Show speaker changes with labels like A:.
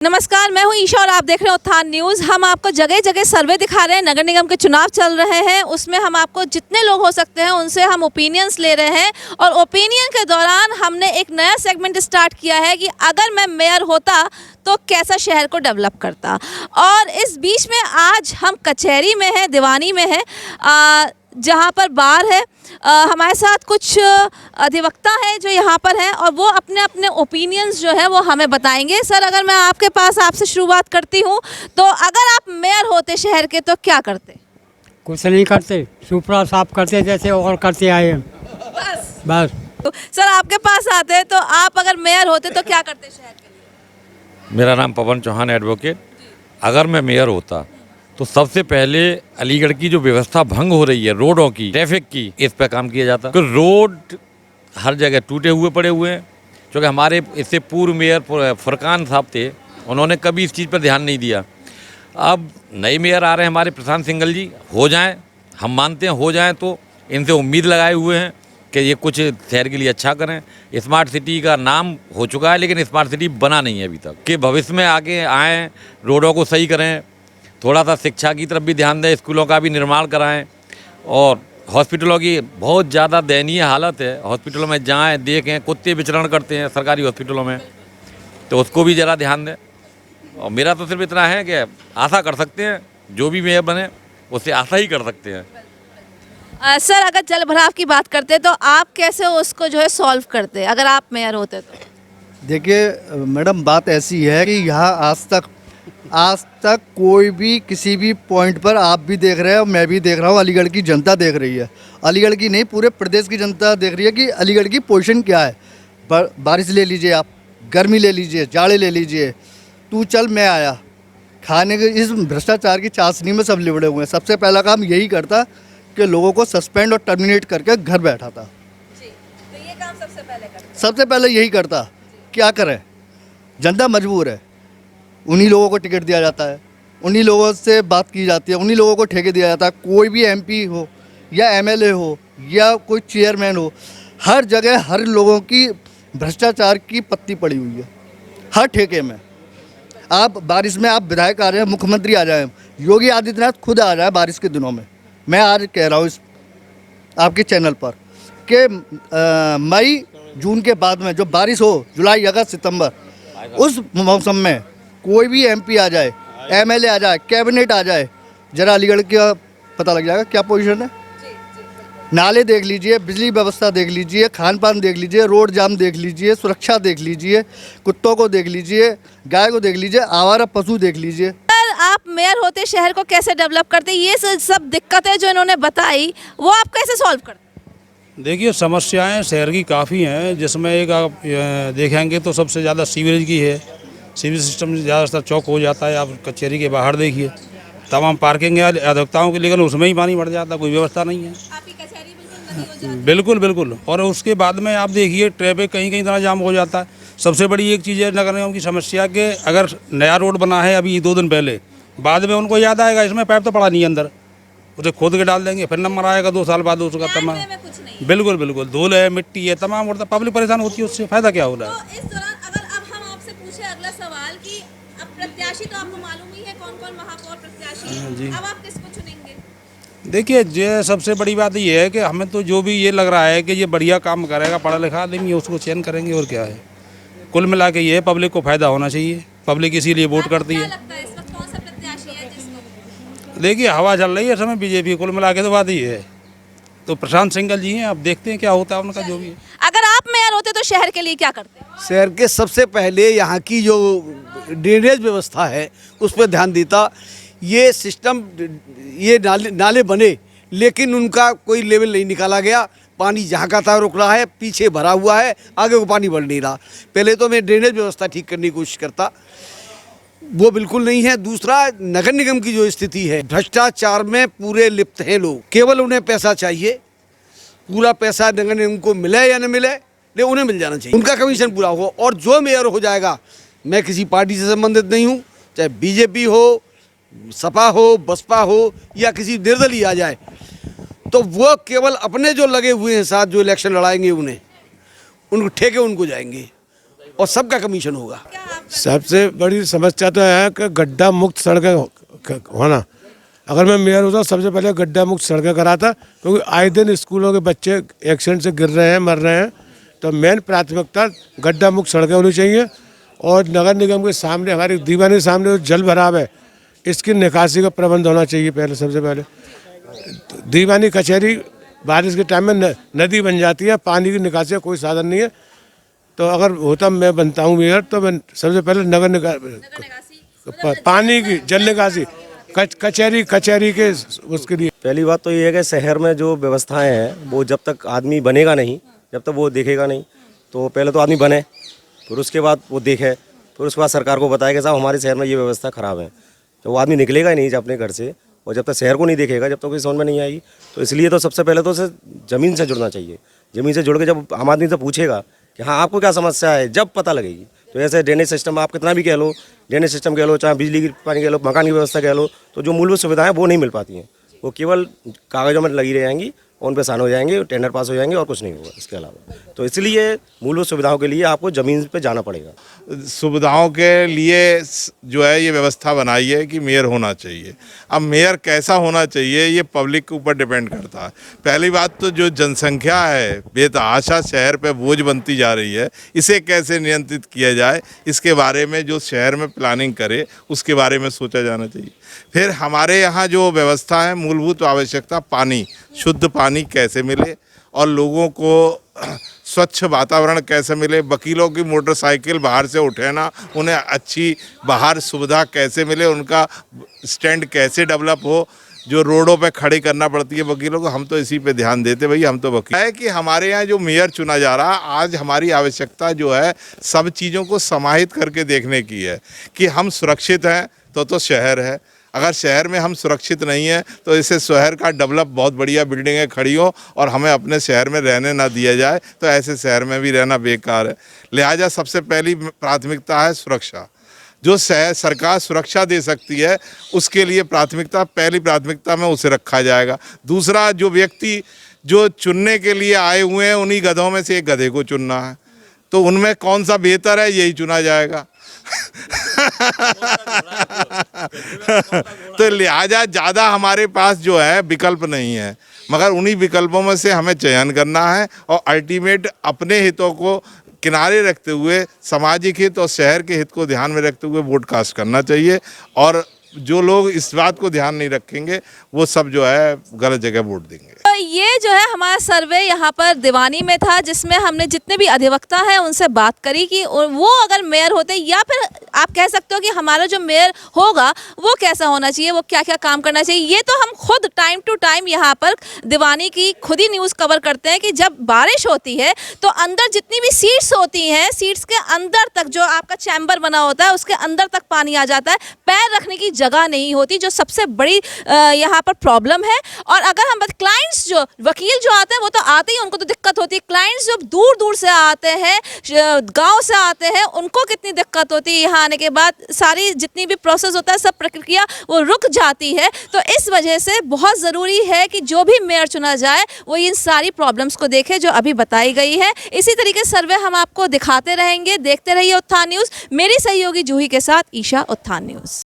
A: नमस्कार, मैं हूं ईशा और आप देख रहे हैं उत्थान न्यूज़। हम आपको जगह जगह सर्वे दिखा रहे हैं। नगर निगम के चुनाव चल रहे हैं, उसमें हम आपको जितने लोग हो सकते हैं उनसे हम ओपिनियंस ले रहे हैं। और ओपिनियन के दौरान हमने एक नया सेगमेंट स्टार्ट किया है कि अगर मैं मेयर होता तो कैसा शहर को डेवलप करता। और इस बीच में आज हम कचहरी में हैं, दीवानी में हैं, जहाँ पर बार है। हमारे साथ कुछ अधिवक्ता हैं जो यहाँ पर हैं और वो अपने अपने ओपिनियंस जो है वो हमें बताएंगे। सर, अगर मैं आपके पास आपसे शुरुआत करती हूँ तो अगर आप मेयर होते शहर के तो क्या करते?
B: कुछ नहीं करते, सुपड़ा साफ करते जैसे और करते आए बस।
A: तो सर, आपके पास आते हैं तो आप अगर मेयर होते तो क्या करते शहर के लिए?
C: मेरा नाम पवन चौहान एडवोकेट। अगर मैं मेयर होता तो सबसे पहले अलीगढ़ की जो व्यवस्था भंग हो रही है रोडों की, ट्रैफिक की, इस पर काम किया जाता। तो रोड हर जगह टूटे हुए पड़े हुए हैं। क्योंकि हमारे इससे पूर्व मेयर फुरकान साहब थे, उन्होंने कभी इस चीज़ पर ध्यान नहीं दिया। अब नए मेयर आ रहे हैं हमारे प्रशांत सिंघल जी, हो जाएं, हम मानते हैं हो जाएं, तो इनसे उम्मीद लगाए हुए हैं कि ये कुछ शहर के लिए अच्छा करें। स्मार्ट सिटी का नाम हो चुका है लेकिन स्मार्ट सिटी बना नहीं है अभी तक। कि भविष्य में आगे आएँ, रोडों को सही करें, थोड़ा सा शिक्षा की तरफ भी ध्यान दें, स्कूलों का भी निर्माण कराएं। और हॉस्पिटलों की बहुत ज़्यादा दयनीय हालत है। हॉस्पिटलों में जाएं, देखें, कुत्ते विचरण करते हैं सरकारी हॉस्पिटलों में, तो उसको भी ज़रा ध्यान दें। और मेरा तो सिर्फ इतना है कि आशा कर सकते हैं, जो भी मेयर बने उससे आशा ही कर सकते हैं।
A: सर, अगर जल भराव की बात करते तो आप कैसे उसको जो है सॉल्व करते अगर आप मेयर होते तो?
D: देखिए मैडम, बात ऐसी है कि यहाँ आज तक कोई भी किसी भी पॉइंट पर आप भी देख रहे हैं और मैं भी देख रहा हूँ, अलीगढ़ की जनता देख रही है, अलीगढ़ की नहीं पूरे प्रदेश की जनता देख रही है कि अलीगढ़ की पोजीशन क्या है। बारिश ले लीजिए, आप गर्मी ले लीजिए, जाड़े ले लीजिए, तू चल मैं आया, खाने के इस भ्रष्टाचार की चाशनी में सब लिबड़े हुए हैं। सबसे पहला काम यही करता कि लोगों को सस्पेंड और टर्मिनेट करके घर बैठाता।
A: तो ये काम
D: सबसे पहले यही करता। क्या करें, जनता मजबूर है, उन्हीं लोगों को टिकट दिया जाता है, उन्हीं लोगों से बात की जाती है, उन्हीं लोगों को ठेके दिया जाता है। कोई भी एमपी हो या एमएलए हो या कोई चेयरमैन हो, हर जगह हर लोगों की भ्रष्टाचार की पत्ती पड़ी हुई है, हर ठेके में। आप बारिश में आप विधायक आ रहे हैं, मुख्यमंत्री आ जाए, योगी आदित्यनाथ खुद आ रहा है बारिश के दिनों में। मैं आज कह रहा हूँ इस आपके चैनल पर कि मई जून के बाद में जो बारिश हो, जुलाई अगस्त सितंबर, उस मौसम में कोई भी एमपी आ जाए, एमएलए आ जाए, कैबिनेट आ जाए, जरा अलीगढ़ का पता लग जाएगा क्या पोजीशन है। नाले देख लीजिए, बिजली व्यवस्था देख लीजिए, खान पान देख लीजिए, रोड जाम देख लीजिए, सुरक्षा देख लीजिए, कुत्तों को देख लीजिए, गाय को देख लीजिए, आवारा पशु देख लीजिए।
A: सर, आप मेयर होते शहर को कैसे डेवलप करते? ये सब दिक्कतें जो इन्होंने बताई वो आप कैसे सॉल्व करते?
E: देखिए, समस्याएं शहर की काफ़ी हैं, जिसमें एक आप देखेंगे तो सबसे ज़्यादा सीवरेज की है। सीवरेज सिस्टम ज़्यादातर चौक हो जाता है। आप कचहरी के बाहर देखिए, तमाम पार्किंग है अधिवक्ताओं की, लेकिन उसमें ही पानी भर जाता, कोई व्यवस्था नहीं है।
A: आपकी कचहरी बिल्कुल नदी हो जाती है।
E: बिल्कुल। और उसके बाद में आप देखिए ट्रैफिक कहीं इतना जाम हो जाता है। सबसे बड़ी एक चीज़ है नगर निगम की समस्या कि अगर नया रोड बना है अभी 2 दिन पहले, बाद में उनको याद आएगा इसमें पाइप तो पड़ा नहीं है अंदर, उसे खोद के डाल देंगे, फिर नंबर आएगा 2 साल बाद उसका तमाम। बिल्कुल बिल्कुल, धूल है, मिट्टी है, तमाम उड़ता, पब्लिक परेशान होती है, उससे फ़ायदा क्या हो रहा है।
A: तो इस दौरान अगर अब हम आपसे पूछे अगला सवाल कि अब प्रत्याशी तो आपको मालूम ही है कौन-कौन महापौर प्रत्याशी हैं,
E: जी।
A: अब आप किसको चुनेंगे?
E: देखिए, ये सबसे बड़ी बात ये है कि हमें तो जो भी ये लग रहा है कि ये बढ़िया काम करेगा, पढ़ा लिखा आदमी, उसको चयन करेंगे। और क्या है, कुल मिला के ये पब्लिक को फ़ायदा होना चाहिए, पब्लिक इसीलिए वोट करती है।
A: क्या लगता है इस वक्त कौन सा प्रत्याशी है जिसको?
E: देखिए, हवा चल रही है इस समय बीजेपी, कुल मिला के तो बात ही है। तो प्रशांत सिंघल जी हैं, अब देखते हैं क्या होता है उनका जो भी है।
A: अगर आप मेयर होते तो शहर के लिए क्या करते?
F: शहर के सबसे पहले यहाँ की जो ड्रेनेज व्यवस्था है उस पर ध्यान देता। ये सिस्टम, ये नाले बने लेकिन उनका कोई लेवल नहीं निकाला गया। पानी जहाँ का था रुक रहा है, पीछे भरा हुआ है, आगे को पानी बढ़ नहीं रहा। पहले तो मैं ड्रेनेज व्यवस्था ठीक करने की कोशिश करता, वो बिल्कुल नहीं है। दूसरा, नगर निगम की जो स्थिति है, भ्रष्टाचार में पूरे लिप्त हैं लोग। केवल उन्हें पैसा चाहिए, पूरा पैसा नगर निगम को मिले या न मिले, लेकिन उन्हें मिल जाना चाहिए, उनका कमीशन पूरा हो। और जो मेयर हो जाएगा, मैं किसी पार्टी से संबंधित नहीं हूँ, चाहे बीजेपी हो, सपा हो, बसपा हो या किसी निर्दलीय आ जाए, तो वो केवल अपने जो लगे हुए हैं साथ, जो इलेक्शन लड़ाएंगे उनको ठेके उनको जाएंगे और सबका कमीशन होगा।
A: क्या आप
G: सबसे बड़ी समस्या तो है कि गड्ढा मुक्त सड़कें होना। अगर मैं मेयर होता सबसे पहले गड्ढा मुक्त सड़कें कराता, क्योंकि आए दिन स्कूलों के बच्चे एक्सीडेंट से गिर रहे हैं, मर रहे हैं। तो मेन प्राथमिकता गड्ढा मुक्त सड़कें होनी चाहिए। और नगर निगम के सामने, हमारे दीवानी के सामने जो जल भराव है, इसकी निकासी का प्रबंध होना चाहिए। पहले सबसे पहले दीवानी कचहरी बारिश के टाइम में नदी बन जाती है, पानी की निकासी का कोई साधन नहीं है। तो अगर होता मैं बनता हूँ मेयर, तो मैं सबसे पहले पानी की जल निकासी कचहरी के उसके लिए।
H: पहली बात तो ये है कि शहर में जो व्यवस्थाएं हैं वो जब तक आदमी बनेगा नहीं, जब तक वो देखेगा नहीं, तो पहले तो आदमी बने, फिर उसके बाद वो देखे, फिर उसके बाद सरकार को बताए कि साहब हमारे शहर में ये व्यवस्था ख़राब है। तो वो आदमी निकलेगा ही नहीं अपने घर से, और जब तक शहर को नहीं देखेगा जब तक कोई समझ में नहीं आएगी। तो इसलिए तो सबसे पहले तो उसे ज़मीन से जुड़ना चाहिए। ज़मीन से जुड़ के जब आम आदमी से पूछेगा कि हाँ आपको क्या समस्या है, जब पता लगेगी। तो ऐसे ड्रेनेज सिस्टम आप कितना भी कह लो, ड्रेनेज सिस्टम कह लो, चाहे बिजली की पानी कह लो, मकान की व्यवस्था कह लो, तो जो मूलभूत सुविधाएं वो नहीं मिल पाती हैं। वो केवल कागजों में लगी रहेंगी, उन पे साइन हो जाएंगे, टेंडर पास हो जाएंगे और कुछ नहीं होगा इसके अलावा। तो इसलिए मूलभूत सुविधाओं के लिए आपको ज़मीन पे जाना पड़ेगा।
I: सुविधाओं के लिए जो है ये व्यवस्था बनाई है कि मेयर होना चाहिए। अब मेयर कैसा होना चाहिए ये पब्लिक के ऊपर डिपेंड करता है। पहली बात तो जो जनसंख्या है बेतहाशा शहर पे बोझ बनती जा रही है, इसे कैसे नियंत्रित किया जाए, इसके बारे में जो शहर में प्लानिंग करे उसके बारे में सोचा जाना चाहिए। फिर हमारे यहाँ जो व्यवस्था है, मूलभूत आवश्यकता पानी, शुद्ध पानी कैसे मिले और लोगों को स्वच्छ वातावरण कैसे मिले, वकीलों की मोटरसाइकिल बाहर से उठे ना, उन्हें अच्छी बाहर सुविधा कैसे मिले, उनका स्टैंड कैसे डेवलप हो, जो रोडों पे खड़ी करना पड़ती है वकीलों को, हम तो इसी पे ध्यान देते। भाई हम तो वकील है कि हमारे यहाँ जो मेयर चुना जा रहा है, आज हमारी आवश्यकता जो है सब चीज़ों को समाहित करके देखने की है कि हम सुरक्षित हैं तो शहर है। अगर शहर में हम सुरक्षित नहीं हैं तो इसे शहर का डेवलप बहुत बढ़िया बिल्डिंगें खड़ी हो और हमें अपने शहर में रहने ना दिया जाए, तो ऐसे शहर में भी रहना बेकार है। लिहाजा सबसे पहली प्राथमिकता है सुरक्षा। जो सरकार सुरक्षा दे सकती है उसके लिए पहली प्राथमिकता में उसे रखा जाएगा। दूसरा, जो व्यक्ति जो चुनने के लिए आए हुए हैं उन्हीं गधों में से एक गधे को चुनना है, तो उनमें कौन सा बेहतर है यही चुना जाएगा। तो लिहाजा ज़्यादा हमारे पास जो है विकल्प नहीं है, मगर उन्हीं विकल्पों में से हमें चयन करना है और अल्टीमेट अपने हितों को किनारे रखते हुए सामाजिक हित और शहर के हित को ध्यान में रखते हुए वोट कास्ट करना चाहिए। और जो लोग इस बात को ध्यान नहीं रखेंगे वो सब जो है गलत जगह वोट देंगे।
A: तो ये जो है हमारा सर्वे यहाँ पर दीवानी में था, जिसमें हमने जितने भी अधिवक्ता हैं उनसे बात करी कि वो अगर मेयर होते, या फिर आप कह सकते हो कि हमारा जो मेयर होगा वो कैसा होना चाहिए, वो क्या क्या काम करना चाहिए। ये तो हम खुद टाइम टू टाइम यहाँ पर दीवानी की खुद ही न्यूज़ कवर करते हैं कि जब बारिश होती है तो अंदर जितनी भी सीट्स होती हैं, सीट्स के अंदर तक जो आपका चैम्बर बना होता है उसके अंदर तक पानी आ जाता है, पैर रखने की जगह नहीं होती, जो सबसे बड़ी यहाँ पर प्रॉब्लम है। और अगर हम क्लाइंट्स जो वकील जो आते हैं वो तो आते ही, उनको तो दिक्कत होती है। क्लाइंट्स जो दूर दूर से आते हैं, गांव से आते हैं, उनको कितनी दिक्कत होती है। यहाँ आने के बाद सारी जितनी भी प्रोसेस होता है, सब प्रक्रिया वो रुक जाती है। तो इस वजह से बहुत ज़रूरी है कि जो भी मेयर चुना जाए वो इन सारी प्रॉब्लम्स को देखे जो अभी बताई गई है। इसी तरीके सर्वे हम आपको दिखाते रहेंगे। देखते रहिए उत्थान न्यूज़। मेरी सहयोगी जूही के साथ ईशा, उत्थान न्यूज़।